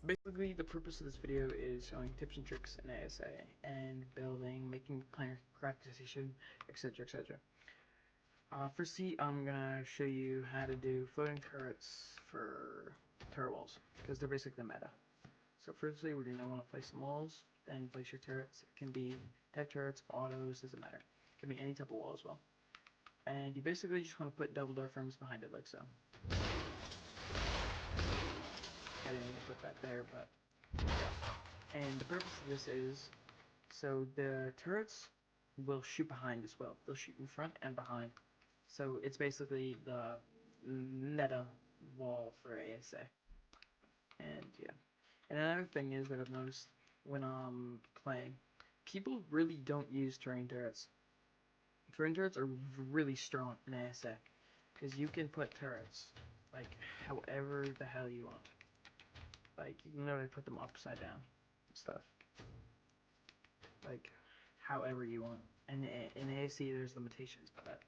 Basically, the purpose of this video is showing tips and tricks in ASA and building, making planar characterization, etc., etc. Firstly, I'm gonna show you how to do floating turrets for turret walls because they're basically the meta. So firstly, we're gonna want to place some walls, then place your turrets. It can be tech turrets, autos, doesn't matter. It can be any type of wall as well. And you basically just want to put double door frames behind it like so. I didn't even put that there, but yeah. And the purpose of this is so the turrets will shoot behind as well. They'll shoot in front and behind. So it's basically the meta wall for ASA. And yeah. And another thing is that I've noticed when I'm playing, people really don't use terrain turrets. Terrain turrets are really strong in ASA because you can put turrets like however the hell you want. Like you can literally put them upside down and stuff. Like however you want. And in ASC there's limitations by that.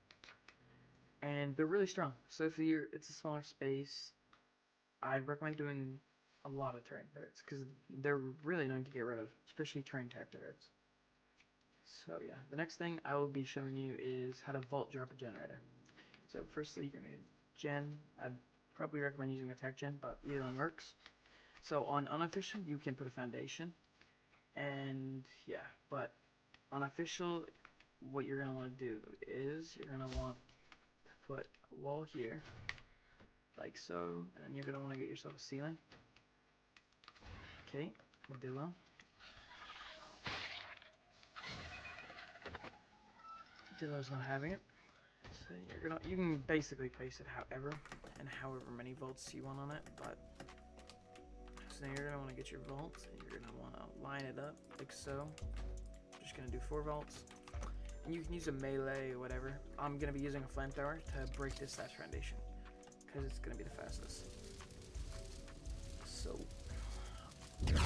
And they're really strong. So if it's a smaller space, I'd recommend doing a lot of terrain turrets because they're really annoying to get rid of, especially terrain type turrets. So yeah, the next thing I will be showing you is how to vault drop a generator. So firstly, you're gonna need gen. I'd probably recommend using a tech gen, but either one works. So on unofficial, you can put a foundation, and yeah, but on official, what you're gonna want to do is you're gonna want to put a wall here, like so, and then you're gonna want to get yourself a ceiling. Okay, Modillo. Dillo's not having it. So you can basically place it however and however many volts you want on it, but so now you're gonna want to get your volts and you're gonna want to line it up like so. I'm just gonna do 4 volts, and you can use a melee or whatever. I'm gonna be using a flamethrower to break this thatch foundation because it's gonna be the fastest. So, and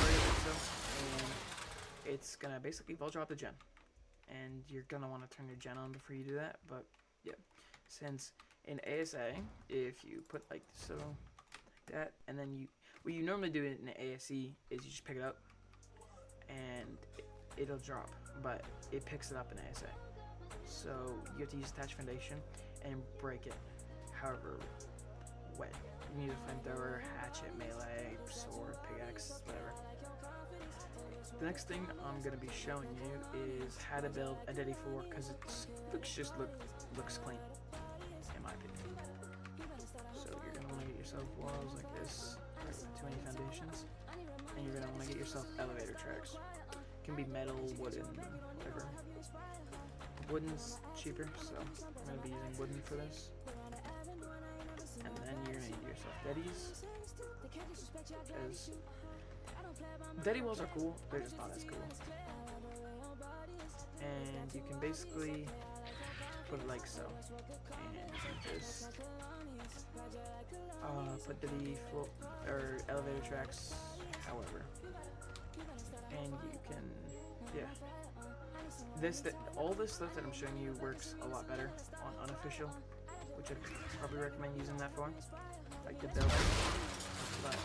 it's gonna basically volt drop the gen. And you're gonna want to turn your gen on before you do that, but yeah, since in ASA if you put like so like that, and then what you normally do in ASE is you just pick it up and it'll drop, but it picks it up in ASA, so you have to use attach foundation and break it however way. You can use a flamethrower, hatchet, melee, sword, pickaxe, whatever. The next thing I'm going to be showing you is how to build a Daddy 4 because it looks clean, in my opinion. So you're going to want to get yourself walls like this, not too many foundations, and you're going to want to get yourself elevator tracks. It can be metal, wooden, whatever. Wooden's cheaper, so I'm going to be using wooden for this. And then you're going to need yourself Daddies, because Daddy walls are cool, they're just not as cool. And you can basically put it like so. And you just put Daddy or elevator tracks however. And you can, yeah. All this stuff that I'm showing you works a lot better on unofficial, which I'd probably recommend using that for, like the building. But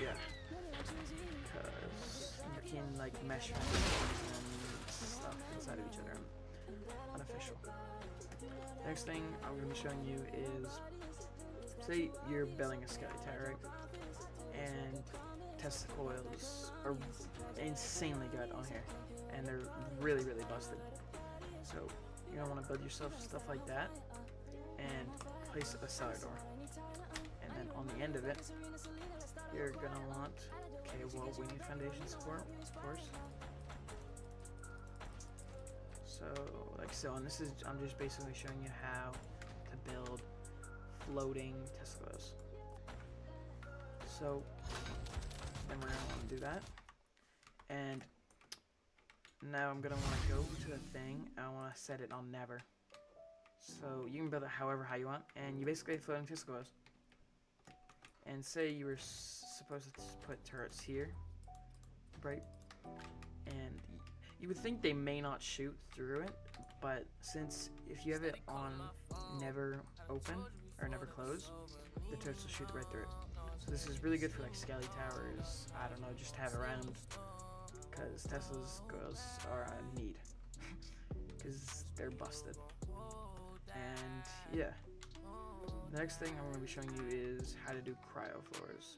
yeah, because you can like mesh foundations and stuff inside of each other on unofficial. Next thing I'm going to be showing you is, say you're building a skelly tower, and test coils are insanely good on here, and they're really busted. So you're going to want to build yourself stuff like that, and place a cellar door. And then on the end of it, you're going to want, okay, well, we need foundation support, of course. So, like so, and I'm just basically showing you how to build floating Teslas. So, then we're going to want to do that. And now I'm going to want to go to the thing, and I want to set it on never. So, you can build it however how you want, and you basically have floating Teslas. And say you were supposed to put turrets here, right? And you would think they may not shoot through it, but since if you have it on never open or never close, the turrets will shoot right through it. So this is really good for like skelly towers. I don't know, just have around, because Tesla's coils are a need, because they're busted. And yeah, the next thing I'm going to be showing you is how to do cryo floors.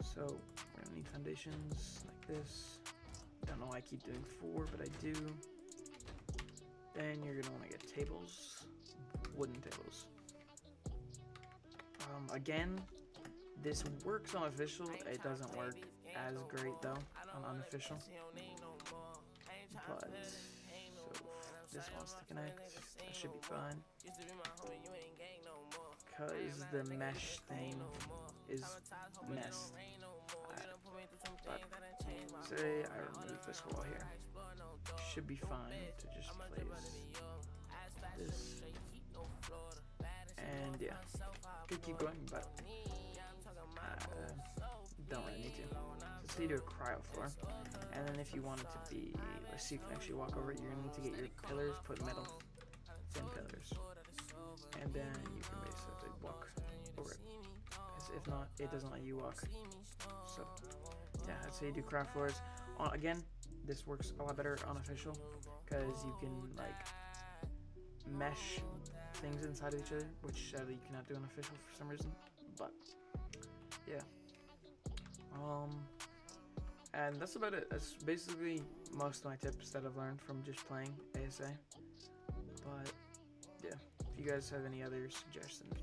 So we're going to need foundations like this. Don't know why I keep doing 4, but I do. Then you're going to want to get tables, wooden tables. Again, this works on official. It doesn't work as great though on unofficial. But so this wants to connect. That should be fine. Because the mesh thing is messed. But say I remove this wall here. Should be fine to just place this. And yeah, could keep going, but don't really need to. So you do a cryo floor, and then if you want it to be, let's see if you can actually walk over it, you're gonna need to get your pillars, put metal thin pillars, and then you can basically walk over it. As if not, it doesn't let you walk. So yeah, that's how you do cryo floors. Again, this works a lot better on official, because you can like mesh things inside of each other, which sadly you cannot do on official for some reason. But yeah, and that's about it. That's basically most of my tips that I've learned from just playing ASA. But yeah, if you guys have any other suggestions,